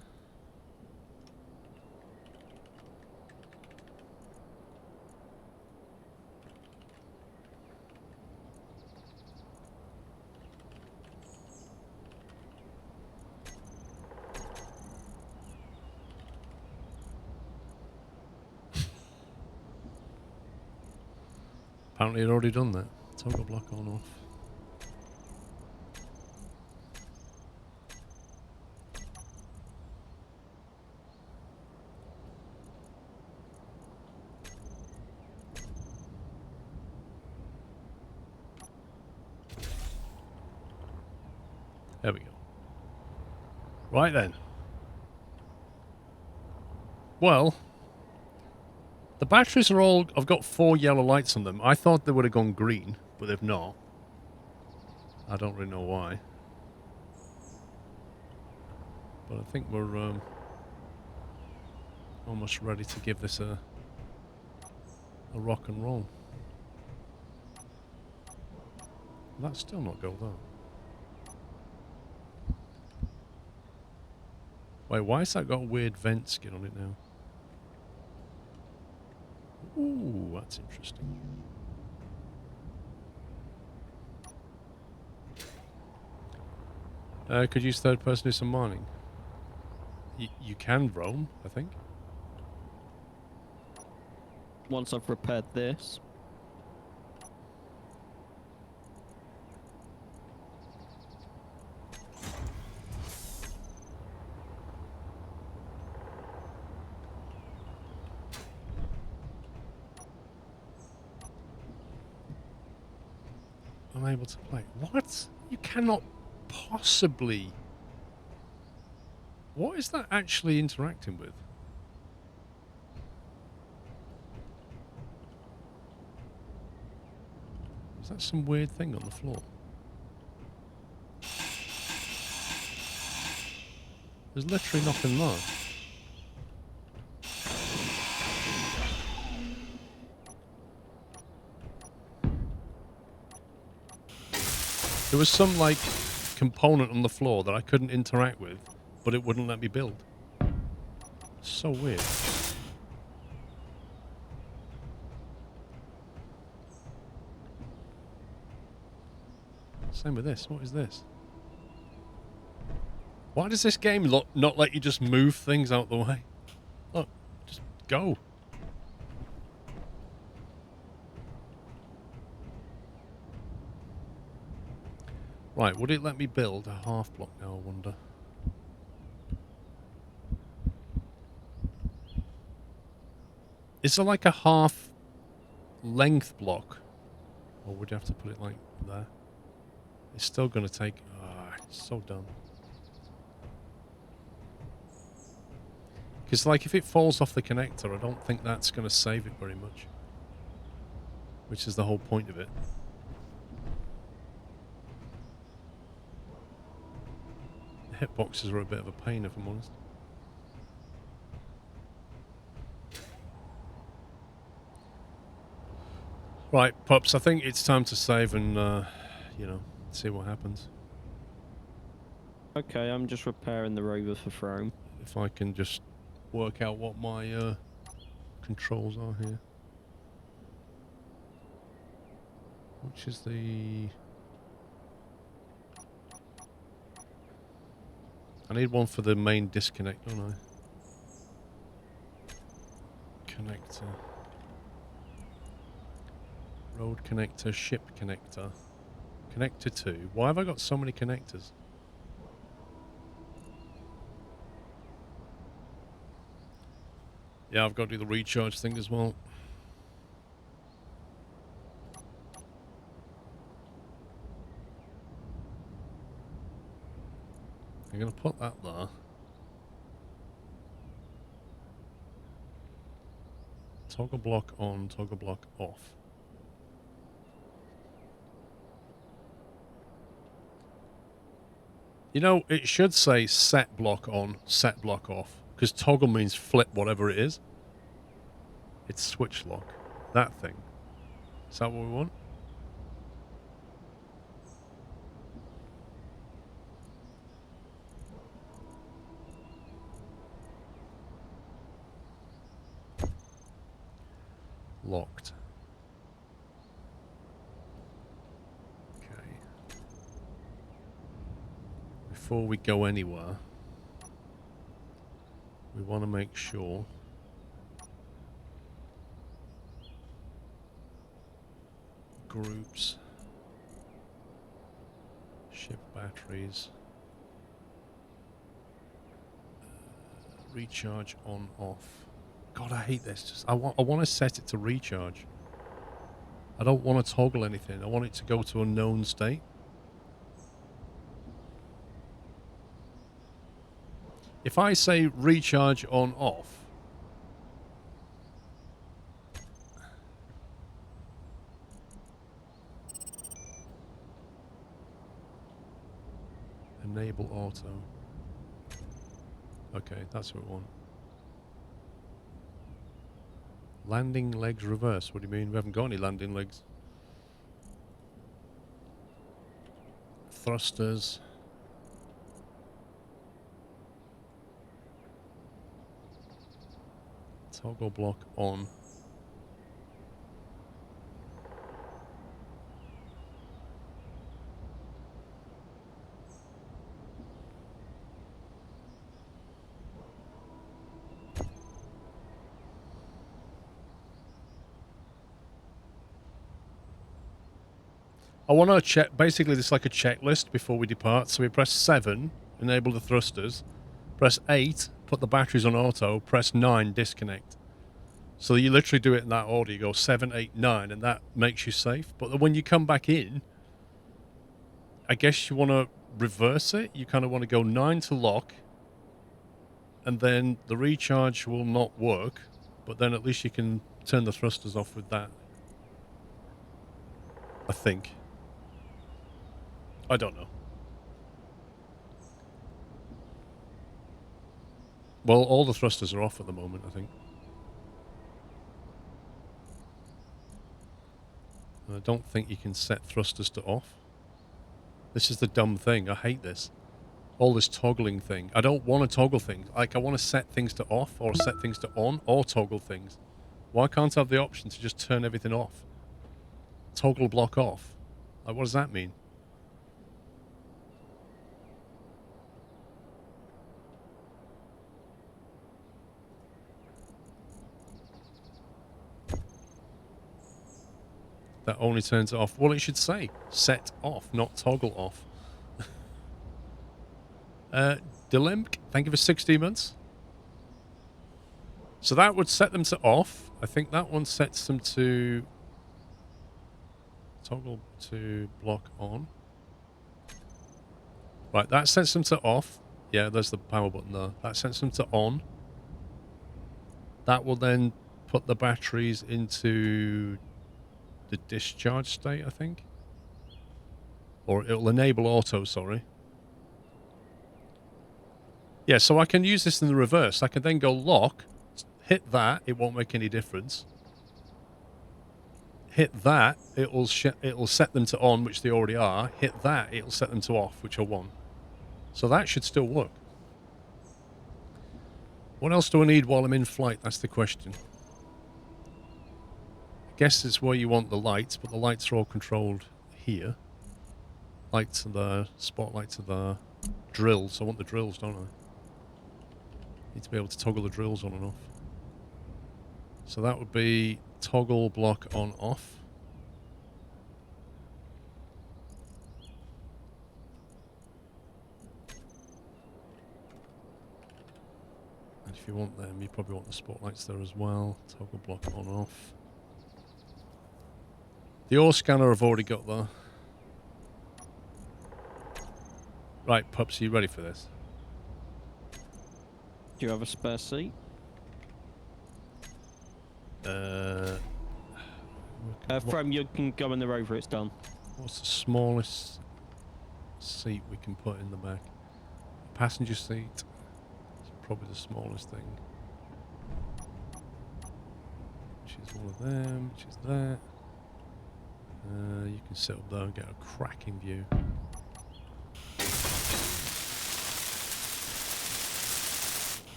Apparently it already done that. Toggle block on off. There we go. Right then. Well, the batteries are all... I've got 4 yellow lights on them. I thought they would have gone green, but they've not. I don't really know why. But I think we're almost ready to give this a rock and roll. That's still not gold, though. Wait, why has that got a weird vent skin on it now? Ooh, that's interesting. Could use third person do some mining. You can roam, I think. Once I've repaired this. Unable to play. What? You cannot possibly... What is that actually interacting with? Is that some weird thing on the floor? There's literally nothing there. There was some, like, component on the floor that I couldn't interact with, but it wouldn't let me build. So weird. Same with this. What is this? Why does this game not let you just move things out the way? Look, just go. Right, would it let me build a half block now, I wonder? Is there like a half length block? Or would you have to put it like there? It's still going to take... Ah, it's so dumb. Because, like, if it falls off the connector, I don't think that's going to save it very much. Which is the whole point of it. The hitboxes are a bit of a pain, if I'm honest. Right, pups, I think it's time to save and, you know, see what happens. Okay, I'm just repairing the rover for Throne. If I can just work out what my controls are here. Which is the... I need one for the main disconnect, don't I? Connector. Road connector, ship connector. Connector 2. Why have I got so many connectors? Yeah, I've got to do the recharge thing as well. I'm going to put that there. Toggle block on, toggle block off. You know, it should say set block on, set block off. Because toggle means flip whatever it is. It's switch lock. That thing. Is that what we want? Locked. Okay. Before we go anywhere, we want to make sure groups, ship batteries, recharge on off. God, I hate this. Just I want to set it to recharge. I don't want to toggle anything. I want it to go to a known state. If I say recharge on off, enable auto. Okay, that's what we want. Landing legs reverse. What do you mean? We haven't got any landing legs. Thrusters. Toggle block on. I want to check, basically this is like a checklist before we depart. So we press 7, enable the thrusters. Press 8, put the batteries on auto. Press 9, disconnect. So you literally do it in that order. You go 7, 8, 9, and that makes you safe. But when you come back in, I guess you want to reverse it. You kind of want to go 9 to lock, and then the recharge will not work, but then at least you can turn the thrusters off with that. I think. I don't know. Well, all the thrusters are off at the moment, I think. I don't think you can set thrusters to off. This is the dumb thing. I hate this. All this toggling thing. I don't want to toggle things. Like, I want to set things to off or set things to on or toggle things. Why can't I have the option to just turn everything off? Toggle block off. Like, what does that mean? That only turns it off. Well, it should say set off, not toggle off. Dilemk, thank you for 16 months. So that would set them to off. I think that one sets them to toggle to block on. Right, that sets them to off. Yeah, there's the power button there. That sets them to on. That will then put the batteries into the discharge state, I think. Or it'll enable auto, sorry. Yeah, so I can use this in the reverse. I can then go lock, hit that, it won't make any difference. Hit that, it'll set them to on, which they already are. Hit that, it'll set them to off, which are 1. So that should still work. What else do I need while I'm in flight? That's the question. I guess it's where you want the lights, but the lights are all controlled here. Lights are there, spotlights are there. Drills, I want the drills, don't I? Need to be able to toggle the drills on and off. So that would be toggle block on off. And if you want them, you probably want the spotlights there as well. Toggle block on off. The ore scanner I've already got there. Right, Pups, are you ready for this? Do you have a spare seat? From you can go in the rover, it's done. What's the smallest seat we can put in the back? Passenger seat. It's probably the smallest thing. Which is one of them, which is that. You can sit up there and get a cracking view.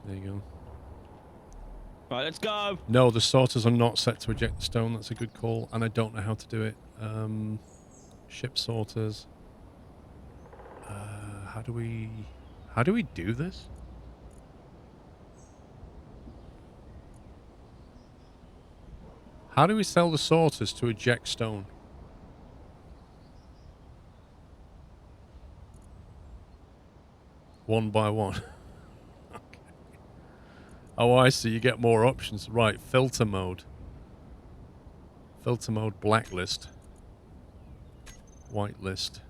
There you go. Right, let's go. No, the sorters are not set to eject the stone. That's a good call, and I don't know how to do it. Ship sorters. How do we do this? How do we sell the sorters to eject stone? One by one. Okay. Oh, I see. You get more options. Right, filter mode. Filter mode, blacklist. Whitelist.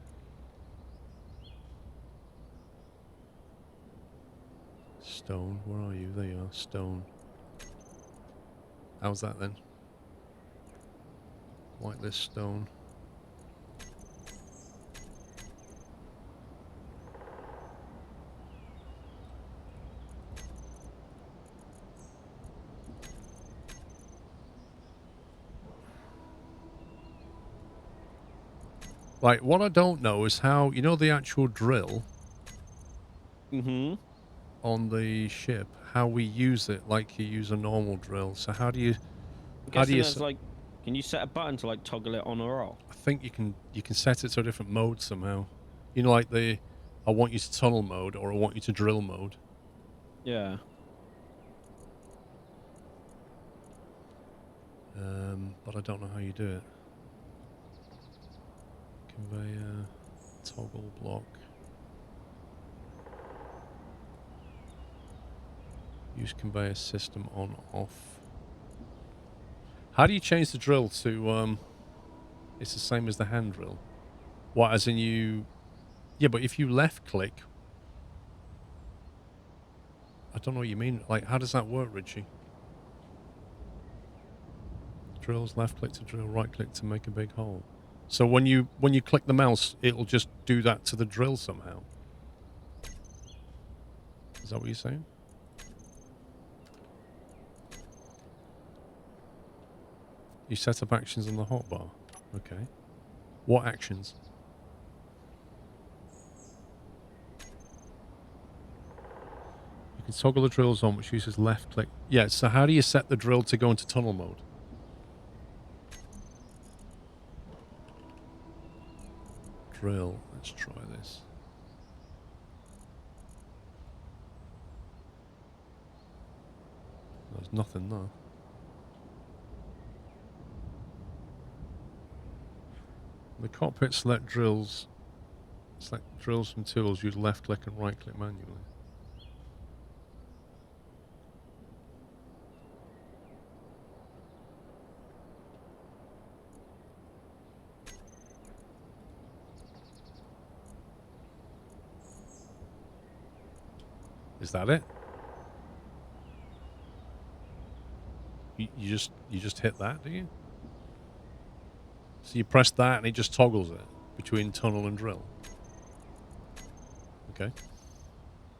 Stone, where are you? There you are, stone. How's that then? Whitelist stone. Right, what I don't know is how, you know, the actual drill Mm-hmm. on the ship, how we use it like you use a normal drill. So how do you I'm guessing there's like, can you set a button to like toggle it on or off? I think you can set it to a different mode somehow. You know, like the I want you to tunnel mode or I want you to drill mode. Yeah. But I don't know how you do it. Conveyor, toggle block. Use conveyor system on off. How do you change the drill to it's the same as the hand drill? What, as in you... Yeah, but if you left click... I don't know what you mean. Like, how does that work, Richie? Drills, left click to drill, right click to make a big hole. So when you click the mouse, it'll just do that to the drill somehow. Is that what you're saying? You set up actions on the hotbar. Okay. What actions? You can toggle the drills on, which uses left click. Yeah, so how do you set the drill to go into tunnel mode? Drill. Let's try this. There's nothing there. The cockpit select drills. Select drills from tools. Use left click and right click manually. Is that it? You just hit that, do you? So you press that and it just toggles it between tunnel and drill. Okay.